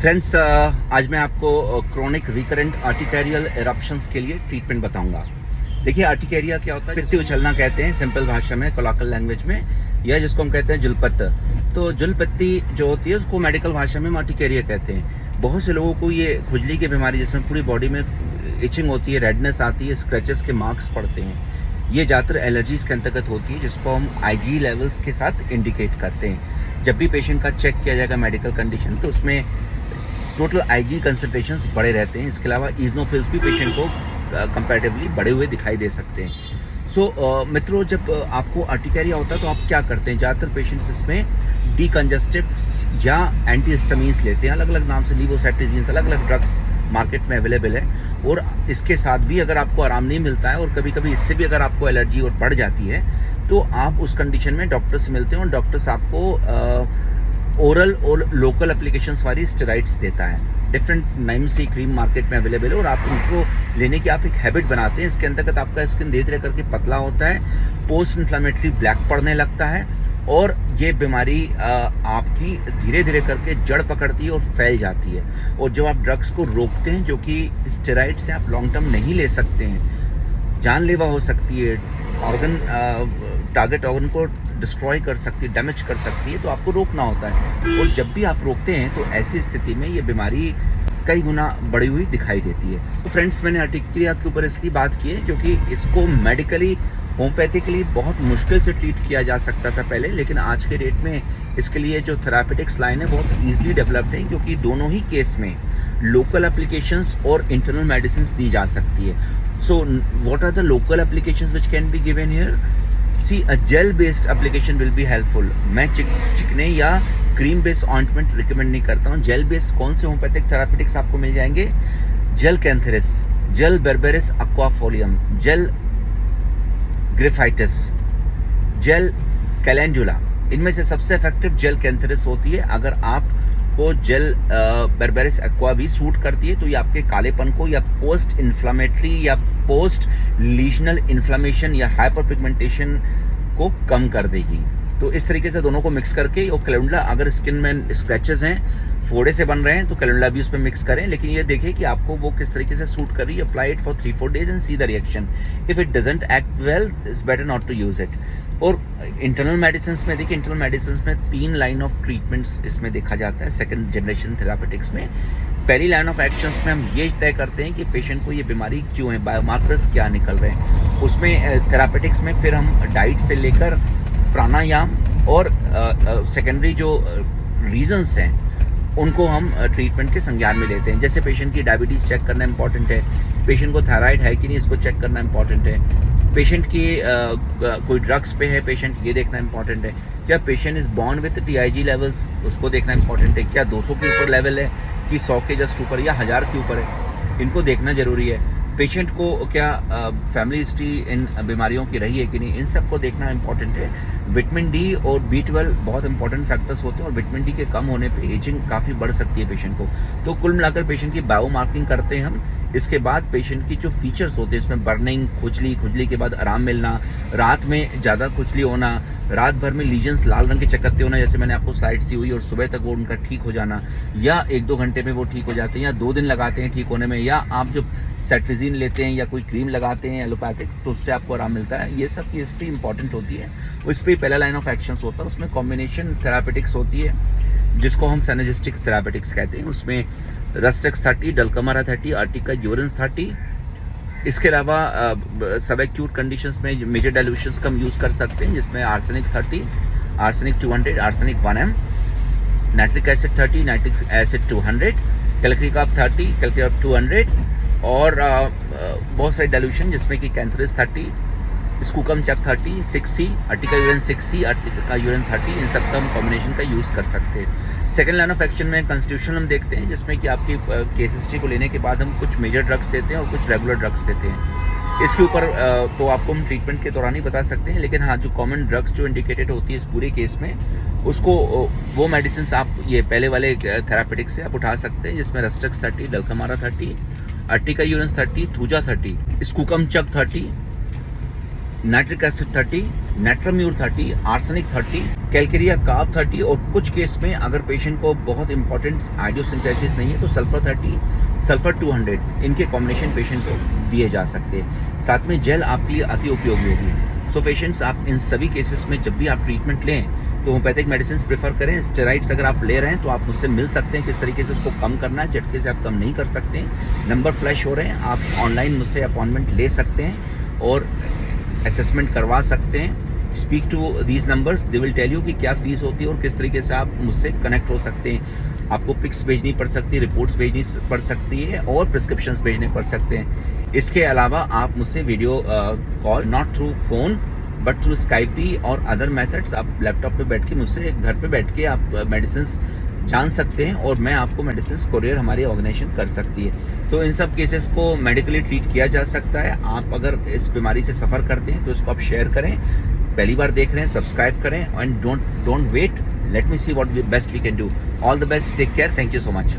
Friends, आज मैं आपको क्रोनिक रिकरेंट आर्टिकेरियल एरप्शंस के लिए ट्रीटमेंट बताऊंगा। देखिए, आर्टिकेरिया क्या होता है? पित्ती उछलना कहते हैं सिंपल भाषा में, कोलॉकियल लैंग्वेज में, या जिसको हम कहते हैं जुलपत्त। तो जुलपत्ती जो होती है उसको मेडिकल भाषा में हम आर्टिकेरिया कहते हैं। बहुत से लोगों को ये खुजली की बीमारी, जिसमें पूरी बॉडी में इचिंग होती है, रेडनेस आती है, स्क्रैचेस के मार्क्स पड़ते हैं, ये ज़्यादातर एलर्जीज के अंतर्गत होती है, जिसको हम आईजी लेवल्स के साथ इंडिकेट करते हैं। जब भी पेशेंट का चेक किया जाएगा मेडिकल कंडीशन, तो उसमें टोटल आईजी कंसंट्रेशंस बड़े रहते हैं। इसके अलावा इजनोफिल्स भी पेशेंट को कंपैरेटिवली बढ़े हुए दिखाई दे सकते हैं। मित्रों, जब आपको आर्टिकेरिया होता है तो आप क्या करते हैं? ज़्यादातर पेशेंट्स इसमें डीकंजेस्टिव्स या एंटीहिस्टामिन्स लेते हैं। अलग अलग नाम से लीवोसेट्रिजीन्स, अलग अलग ड्रग्स मार्केट में अवेलेबल है। और इसके साथ भी अगर आपको आराम नहीं मिलता है, और कभी कभी इससे भी अगर आपको एलर्जी और बढ़ जाती है, तो आप उस कंडीशन में डॉक्टर से मिलते हैं और डॉक्टर्स आपको ओरल और लोकल एप्लीकेशंस वाली स्टेरॉइड्स देता है। डिफरेंट नाम से क्रीम मार्केट में अवेलेबल है, और आप उनको लेने की आप एक हैबिट बनाते हैं। इसके अंतर्गत आपका स्किन धीरे धीरे करके पतला होता है, पोस्ट इन्फ्लेमेटरी ब्लैक पड़ने लगता है, और ये बीमारी आपकी धीरे धीरे करके जड़ पकड़ती है और फैल जाती है। और जब आप ड्रग्स को रोकते हैं, जो कि स्टेरॉइड से आप लॉन्ग टर्म नहीं ले सकते हैं, जानलेवा हो सकती है, ऑर्गन टारगेट ऑर्गन को डिस्ट्रॉय कर सकती है, डैमेज कर सकती है, तो आपको रोकना होता है। और जब भी आप रोकते हैं तो ऐसी स्थिति में ये बीमारी कई गुना बढ़ी हुई दिखाई देती है। तो फ्रेंड्स, मैंने आर्टिकेरिया के ऊपर इसकी बात की है क्योंकि इसको मेडिकली, होम्योपैथिकली बहुत मुश्किल से ट्रीट किया जा सकता था पहले, लेकिन आज के डेट में इसके लिए जो थेरापेटिक्स लाइन है बहुत ईजिली डेवलप्ड है, क्योंकि दोनों ही केस में लोकल एप्लीकेशंस और इंटरनल मेडिसिन दी जा सकती है। So what are the local applications which can be given here? See, a gel-based application will be helpful. मैं चिकने या क्रीम बेस्ड ऑइंटमेंट रिकमेंड नहीं करता हूँ। जेल बेस्ड कौन से होम्योपैथिक थेरापेटिक्स आपको मिल जाएंगे? Gel cantharis, gel berberis aquifolium, gel graphites, gel calendula. इनमें से सबसे इफेक्टिव जेल कैंथेरिस होती है। अगर आपको जेल बेरबेरिस एक्वा भी सूट करती है, तो ये आपके कालेपन को या पोस्ट इन्फ्लामेटरी या पोस्ट लीजनल इन्फ्लामेशन या हाइपर पिगमेंटेशन को कम कर देगी। तो इस तरीके से दोनों को मिक्स करके, और कैलेंडुला, अगर स्किन में स्क्रैचेस हैं, फोड़े से बन रहे हैं, तो कैलेंडुला भी उसमें मिक्स करें। लेकिन ये देखें कि आपको वो किस तरीके से सूट कर रही है। Apply it for 3-4 days and see the reaction. If it doesn't act well, it's better not to use it. और इंटरनल मेडिसिन में देखिए, इंटरनल मेडिसिन में 3 लाइन ऑफ ट्रीटमेंट्स इसमें देखा जाता है सेकंड जनरेशन थेरापेटिक्स में। पहली लाइन ऑफ एक्शंस में हम ये तय करते हैं कि पेशेंट को ये बीमारी क्यों है, बायोमार्कर्स क्या निकल रहे हैं। उसमें थेरापेटिक्स में फिर हम डाइट से लेकर प्राणायाम और सेकेंडरी जो रीजंस हैं उनको हम ट्रीटमेंट के संज्ञान में लेते हैं। जैसे पेशेंट की डायबिटीज़ चेक करना इंपॉर्टेंट है, पेशेंट को थायराइड है कि नहीं इसको चेक करना इंपॉर्टेंट है, पेशेंट की कोई ड्रग्स पे है पेशेंट, ये देखना इंपॉर्टेंट है। क्या patient is born with TIG levels, उसको देखना इंपॉर्टेंट है। क्या 200 के ऊपर लेवल है कि 100 के जस्ट ऊपर या 1000 के ऊपर है, इनको देखना जरूरी है। पेशेंट को क्या फैमिली हिस्ट्री इन बीमारियों की रही है कि नहीं, इन सबको देखना इंपॉर्टेंट है। विटामिन डी और B12 बहुत इंपॉर्टेंट फैक्टर्स होते हैं, और विटामिन डी के कम होने पे एजिंग काफ़ी बढ़ सकती है पेशेंट को। तो कुल मिलाकर पेशेंट की बायो मार्किंग करते हैं हम। इसके बाद पेशेंट की जो फीचर्स होते हैं, इसमें बर्निंग, खुजली के बाद आराम मिलना, रात में ज़्यादा खुजली होना, रात भर में लीजन्स लाल रंग के चकत्ते होना, जैसे मैंने आपको स्लाइड दी हुई, और सुबह तक वो उनका ठीक हो जाना, या 1-2 घंटे में वो ठीक हो जाते हैं, या 2 दिन लगाते हैं ठीक होने में, या आप जो सेट्रिजीन लेते हैं या कोई क्रीम लगाते हैं एलोपैथिक, तो उससे आपको आराम मिलता है। ये सब की हिस्ट्री इंपॉर्टेंट होती है। उस पर पहला लाइन ऑफ एक्शंस होता है। उसमें कॉम्बिनेशन थेरापेटिक्स होती है, जिसको हम सिनर्जिस्टिक थेरापेटिक्स कहते हैं। उसमें रस्टेक्स 30, डलकमारा 30, आर्टिका यूरेंस 30। इसके अलावा सब एक्यूट कंडीशंस में मेजर डाइल्यूशंस का हम यूज़ कर सकते हैं, जिसमें arsenic 30, arsenic 200, arsenic 1 m, nitric acid 30, nitric acid 200, कैल्क्रिकाप 30, कैल्क्रिकाप 200, और बहुत सारे डाइल्यूशन जिसमें कि कैंथेरिस 30, स्कूकम चक 30, 6C, आर्टिका यूरेन 6C, आर्टिका यूरेन 30, इन सब का हम कॉम्बिनेशन का यूज़ कर सकते हैं। सेकेंड लाइन ऑफ एक्शन में कंस्टिट्यूशन हम देखते हैं, जिसमें कि आपकी केस हिस्ट्री को लेने के बाद हम कुछ मेजर ड्रग्स देते हैं और कुछ रेगुलर ड्रग्स देते हैं। इसके ऊपर तो आपको हम ट्रीटमेंट के दौरान ही बता सकते हैं, लेकिन हाँ, जो कॉमन ड्रग्स जो इंडिकेटेड होती है इस पूरे केस में, उसको वो मेडिसिन आप ये पहले वाले थेरापेटिक से आप उठा सकते हैं, जिसमें रस्टेक्स 30, डलकमारा 30, आर्टिका यूरेंस 30, थूजा 30, स्कूकम चक 30, nitric acid 30, नेट्राम्यूर 30, arsenic 30, Calcarea carb 30 और कुछ केस में अगर पेशेंट को बहुत इंपॉर्टेंट आइडियोसिंथेसिस नहीं है तो सल्फर 30, सल्फर 200 इनके कॉम्बिनेशन पेशेंट को दिए जा सकते हैं। साथ में जेल आपके लिए अति उपयोगी होगी। सो पेशेंट्स, आप इन सभी केसेस में जब भी आप ट्रीटमेंट लें तो होम्योपैथिक मेडिसिन प्रेफर करें। स्टेरॉइड्स अगर आप ले रहे हैं तो आप मुझसे मिल सकते हैं किस तरीके से उसको कम करना है, झटके से आप कम नहीं कर सकते हैं। नंबर फ्लैश हो रहे हैं, आप ऑनलाइन मुझसे अपॉइंटमेंट ले सकते हैं और असेसमेंट करवा सकते हैं। Speak to these numbers, they will tell you कि क्या फीस होती है और किस तरीके से आप मुझसे कनेक्ट हो सकते हैं। आपको पिक्स भेजनी पड़ सकती है, रिपोर्ट्स भेजनी पड़ सकती है और प्रिस्क्रिप्शंस भेजने पड़ सकते हैं। इसके अलावा आप मुझसे video call, not through phone but through स्काइपी और अदर मेथड्स, आप लैपटॉप पे बैठ के मुझसे घर पे बैठ के आप मेडिसिन जान सकते हैं और मैं आपको मेडिसिन कोरियर हमारी ऑर्गेनाइजेशन कर सकती है। तो इन सब केसेस को मेडिकली ट्रीट किया जा सकता है। आप अगर इस बीमारी से सफ़र करते हैं तो इसको आप शेयर करें। पहली बार देख रहे हैं, सब्सक्राइब करें and don't wait, let me see what best we can do. All the best, take care, thank you so much.